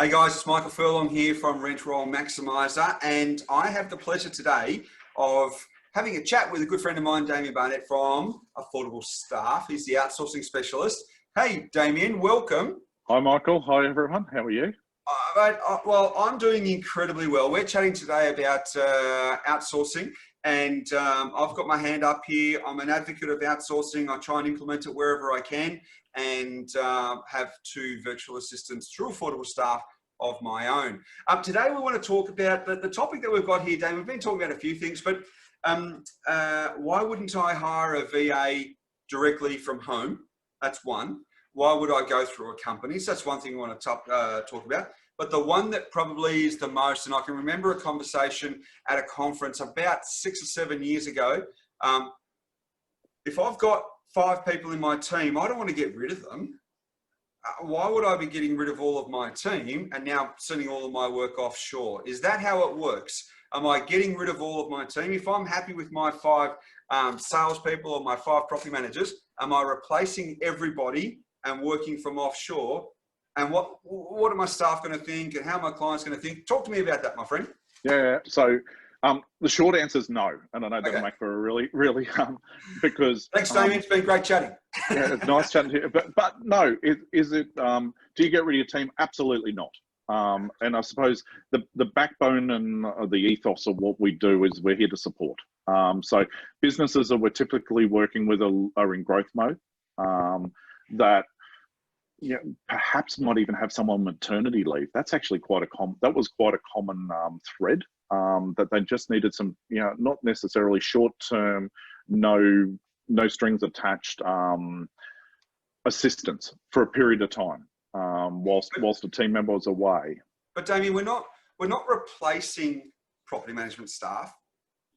Hey guys, it's Michael Furlong here from Roll Maximiser, and I have the pleasure today of having a chat with a good friend of mine, Damien Barnett from Affordable Staff. He's the outsourcing specialist. Hey Damien, welcome. Hi Michael, hi everyone, how are you? Well, I'm doing incredibly well. We're chatting today about outsourcing, and I've got my hand up here. I'm an advocate of outsourcing. I try and implement it wherever I can, and have two virtual assistants through Affordable Staff of my own. Today we want to talk about the topic that we've got here, Dave. We've been talking about a few things, but why wouldn't I hire a VA directly from home? That's one. Why would I go through a company? So that's one thing we want to talk about. But the one that probably is the most, and I can remember a conversation at a conference about 6 or 7 years ago. If I've got 5 people in my team, I don't want to get rid of them. Why would I be getting rid of all of my team and now sending all of my work offshore? Is that how it works? Am I getting rid of all of my team? If I'm happy with my 5 salespeople or my 5 property managers, am I replacing everybody and working from offshore? And what are my staff going to think, and how are my clients going to think? Talk to me about that, my friend. Yeah, so the short answer is no, and I know that'll make for a really because thanks, Damien. It's been great chatting. Yeah, it's nice chatting to you. But no, is it? Do you get rid of your team? Absolutely not. And I suppose the backbone and the ethos of what we do is we're here to support. So businesses that we're typically working with are in growth mode. That perhaps might even have someone on maternity leave. That's actually quite a common thread. That they just needed some, not necessarily short-term, no strings attached assistance for a period of time whilst the team member was away. But Damien, we're not replacing property management staff.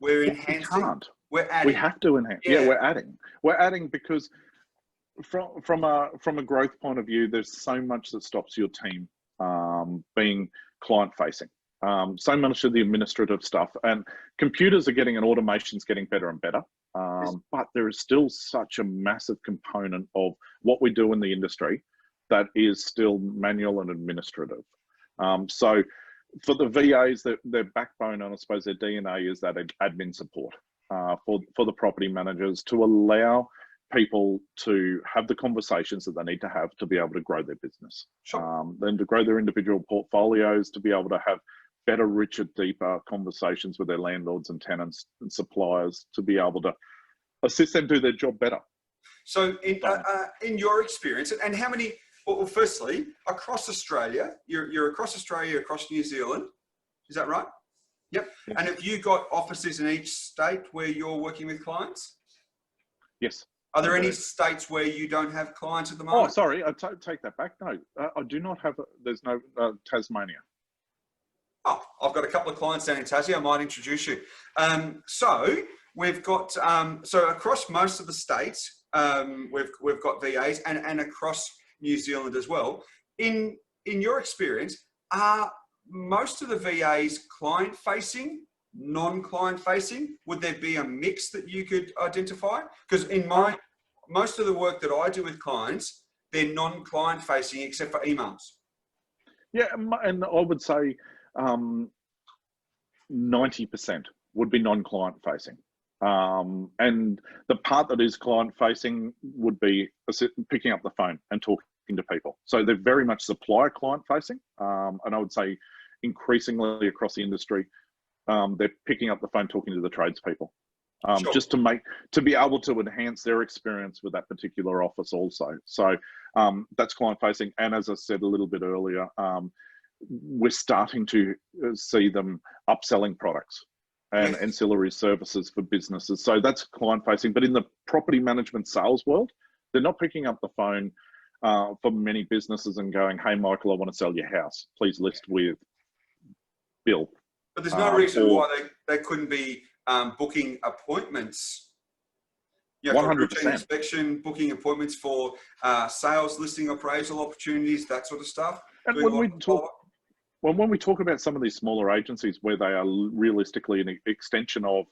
We're enhancing. We can't. We're adding. We have to enhance. Yeah, we're adding. We're adding because from a growth point of view, there's so much that stops your team being client facing. So much of the administrative stuff, and computers are getting, and automation's getting better and better. But there is still such a massive component of what we do in the industry that is still manual and administrative. So for the VAs, their backbone, and I suppose their DNA is that admin support for the property managers to allow people to have the conversations that they need to have to be able to grow their business. Sure. Then to grow their individual portfolios, to be able to have better, richer, deeper conversations with their landlords and tenants and suppliers to be able to assist them do their job better. So in your experience, and how many, well, firstly, across Australia, you're across Australia, across New Zealand, is that right? Yep. Yes. And have you got offices in each state where you're working with clients? Yes. Are there any states where you don't have clients at the moment? Oh, sorry, I take that back. No, I do not have, there's no Tasmania. Oh, I've got a couple of clients down in Tassie. I might introduce you. So we've got, so across most of the states, we've got VAs and across New Zealand as well. In your experience, are most of the VAs client facing, non-client facing? Would there be a mix that you could identify? Because in most of the work that I do with clients, they're non-client facing except for emails. Yeah, and I would say 90% would be non-client facing. And the part that is client facing would be picking up the phone and talking to people. So they're very much supplier client facing. And I would say increasingly across the industry, they're picking up the phone, talking to the tradespeople, sure, just to be able to enhance their experience with that particular office also. So that's client facing. And as I said a little bit earlier, we're starting to see them upselling products and ancillary services for businesses. So that's client facing. But in the property management sales world, they're not picking up the phone for many businesses and going, "Hey, Michael, I want to sell your house. Please list with Bill." But there's no reason why they couldn't be booking appointments. 100%. Inspection, booking appointments for sales, listing, appraisal opportunities, that sort of stuff. And when we talk about some of these smaller agencies where they are realistically an extension of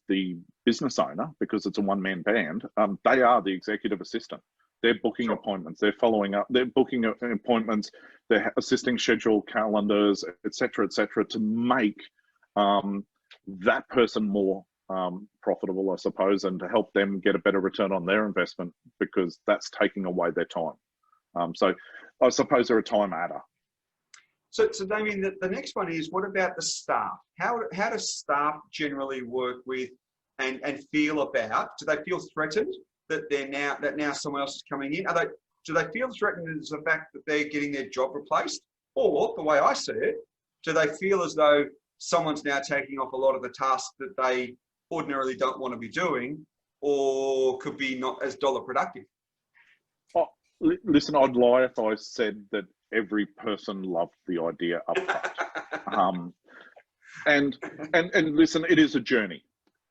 the business owner, because it's a one-man band, they are the executive assistant. They're booking appointments, they're following up, they're booking appointments, they're assisting schedule calendars, etc., to make that person more profitable, I suppose, and to help them get a better return on their investment, because that's taking away their time. So I suppose they're a time adder. So Damien, the next one is, what about the staff? How does staff generally work with and feel about? Do they feel threatened that now someone else is coming in? Do they feel threatened as the fact that they're getting their job replaced? Or, the way I see it, do they feel as though someone's now taking off a lot of the tasks that they ordinarily don't want to be doing, or could be not as dollar productive? Oh, listen, I'd lie if I said that every person loved the idea up front. And listen, it is a journey.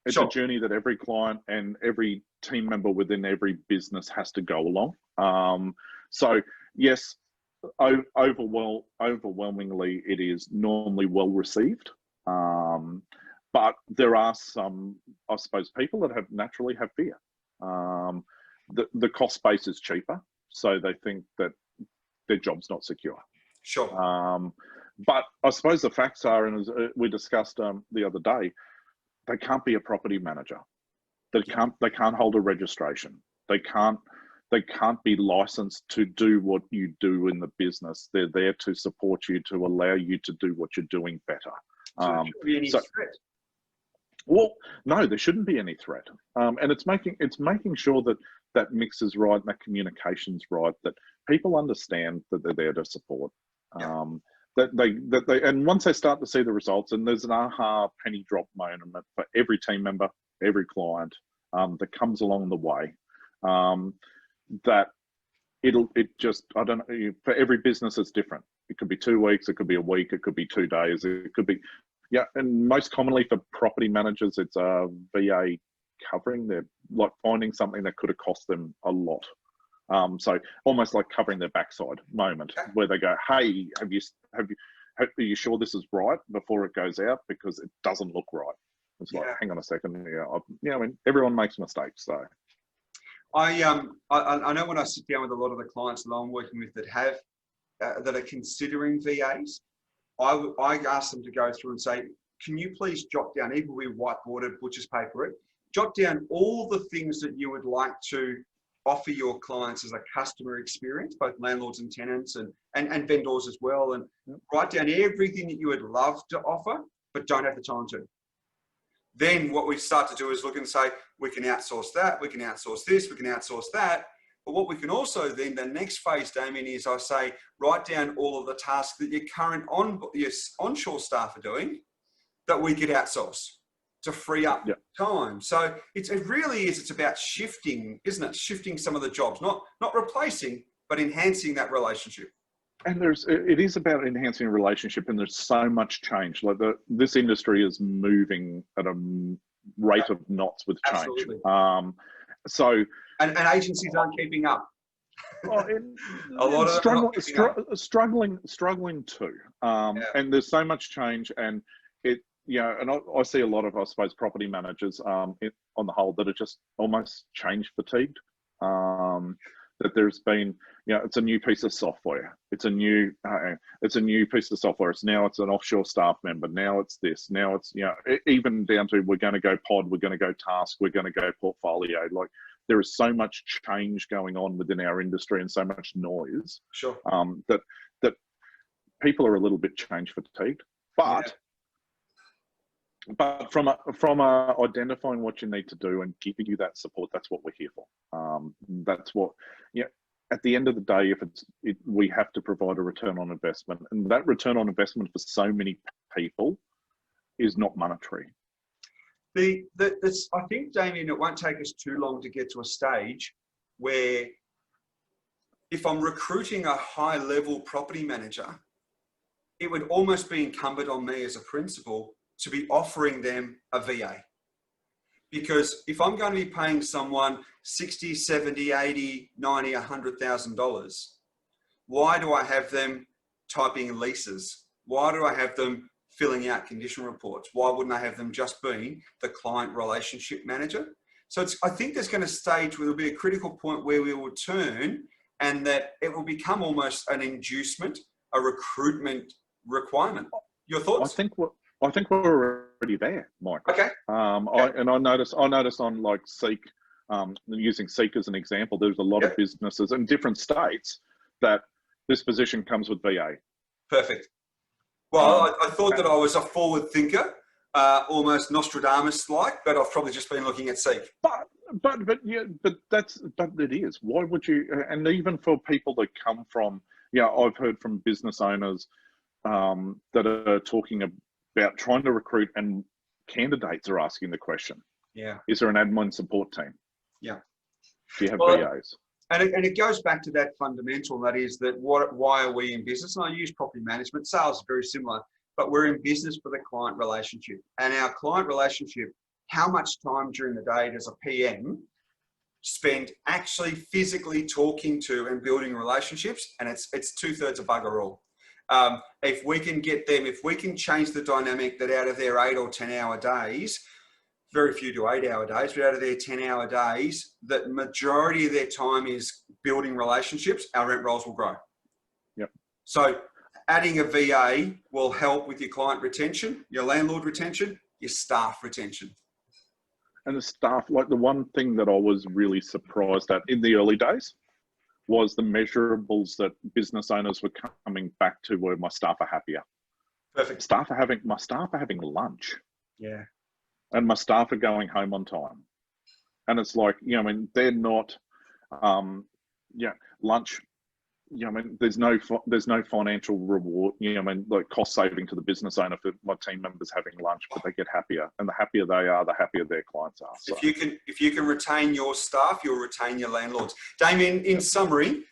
It's a journey that every client and every team member within every business has to go along. So yes, overwhelmingly, it is normally well received. But there are some, I suppose, people that naturally have fear. The cost base is cheaper, so they think that their job's not secure. Sure. But I suppose the facts are, and as we discussed the other day, they can't be a property manager. They can't hold a registration. They can't be licensed to do what you do in the business. They're there to support you, to allow you to do what you're doing better. So there shouldn't be any threat. Well, no, there shouldn't be any threat. And it's making sure that that mix is right and that communication's right, that people understand that they're there to support. That they and once they start to see the results, and there's an aha penny drop moment for every team member, every client that comes along the way, that it just, I don't know, for every business it's different. It could be 2 weeks, it could be a week, it could be 2 days, it could be, and most commonly for property managers, it's a VA covering. They're like finding something that could have cost them a lot. So almost like covering their backside moment, where they go, hey, are you sure this is right, before it goes out, because it doesn't look right. It's like, hang on a second. I mean, everyone makes mistakes, so. I know when I sit down with a lot of the clients that I'm working with that are considering VAs, I ask them to go through and say, can you please jot down, even with whiteboarded butcher's paper it, jot down all the things that you would like to offer your clients as a customer experience, both landlords and tenants and vendors as well, and write down everything that you would love to offer but don't have the time to. Then what we start to do is look and say, we can outsource that, we can outsource this, we can outsource that. But what we can also then, the next phase, Damien, is I say, write down all of the tasks that your current onshore staff are doing that we could outsource to free up time. So it really is, it's about shifting, isn't it? Shifting some of the jobs, not replacing, but enhancing that relationship. And it is about enhancing a relationship, and there's so much change. Like this industry is moving at a rate of knots with change. Absolutely. So and agencies aren't keeping up. Well, a lot of struggling too. And there's so much change, and and I see a lot of, I suppose, property managers on the whole that are just almost change fatigued. That there's been, it's a new piece of software. It's a new piece of software. It's an offshore staff member. Now it's this. Now it's, even down to, we're going to go pod, we're going to go task, we're going to go portfolio. Like, there is so much change going on within our industry and so much noise. Sure. That people are a little bit change fatigued, but from identifying what you need to do and giving you that support, that's what we're here for. That's what, at the end of the day, we have to provide a return on investment, and that return on investment for so many people is not monetary. I think, Damien, it won't take us too long to get to a stage where, if I'm recruiting a high-level property manager, it would almost be incumbent on me as a principal to be offering them a VA. Because if I'm going to be paying someone $60, $70, $80, $90, $100,000, why do I have them typing leases? Why do I have them filling out condition reports? Why wouldn't I have them just being the client relationship manager? So I think there's going to stage where there'll be a critical point where we will turn, and that it will become almost an inducement, a recruitment requirement. Your thoughts? I think we're already there, Mike. Okay. I noticed on like Seek, using Seek as an example, there's a lot of businesses in different states that this position comes with VA. Perfect. Well, I thought that I was a forward thinker, almost Nostradamus-like, but I've probably just been looking at Seek. But it is. Why would you? And even for people that come from, I've heard from business owners that are talking about trying to recruit, and candidates are asking the question: is there an admin support team? Yeah. Do you have VAs? And it goes back to that fundamental, that is that why are we in business? And I use property management. Sales is very similar, but we're in business for the client relationship. And our client relationship, how much time during the day does a PM spend actually physically talking to and building relationships? And it's 2/3 of bugger all. If we can get them, if we can change the dynamic that out of their 8 or 10 hour days, very few do 8 hour days, but out of their 10 hour days, that majority of their time is building relationships, our rent rolls will grow. Yep. So adding a VA will help with your client retention, your landlord retention, your staff retention. And the staff, like the one thing that I was really surprised at in the early days was the measurables that business owners were coming back to, where my staff are happier. Perfect. My staff are having lunch. Yeah. And my staff are going home on time. And it's like, they're not, lunch, there's no financial reward, like cost saving to the business owner for my team members having lunch, but they get happier. And the happier they are, the happier their clients are. So. If you can retain your staff, you'll retain your landlords. Damien, in summary,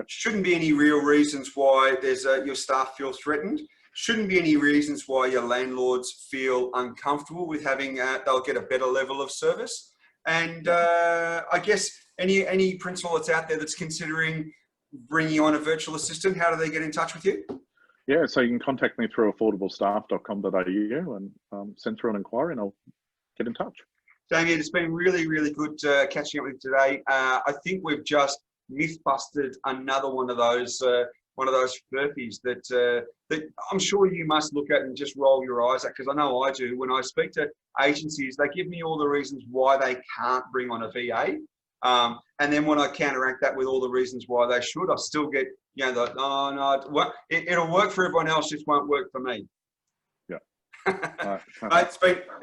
shouldn't be any real reasons why your staff feel threatened. Shouldn't be any reasons why your landlords feel uncomfortable with having, they'll get a better level of service. And I guess any principal that's out there that's considering bringing on a virtual assistant, how do they get in touch with you? Yeah, so you can contact me through affordablestaff.com.au and send through an inquiry, and I'll get in touch. Damien, it's been really, really good catching up with you today. I think we've just myth busted another one of those furphies that I'm sure you must look at and just roll your eyes at, because I know I do. When I speak to agencies, they give me all the reasons why they can't bring on a VA. And then when I counteract that with all the reasons why they should, I still get, it'll work for everyone else, just won't work for me. Yeah. It's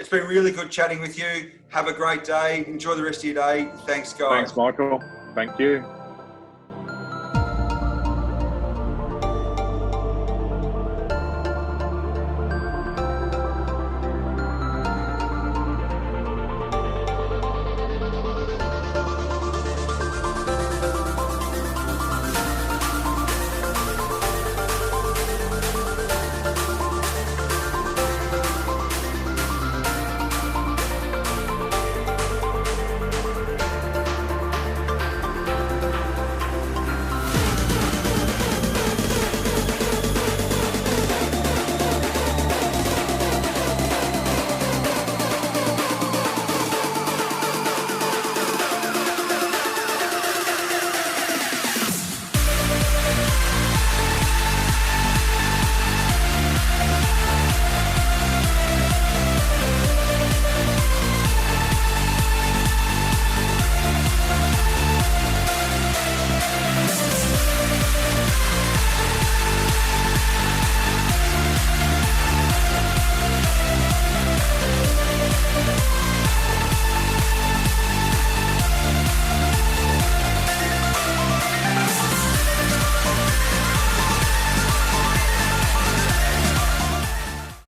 been really good chatting with you. Have a great day. Enjoy the rest of your day. Thanks, guys. Thanks, Michael. Thank you.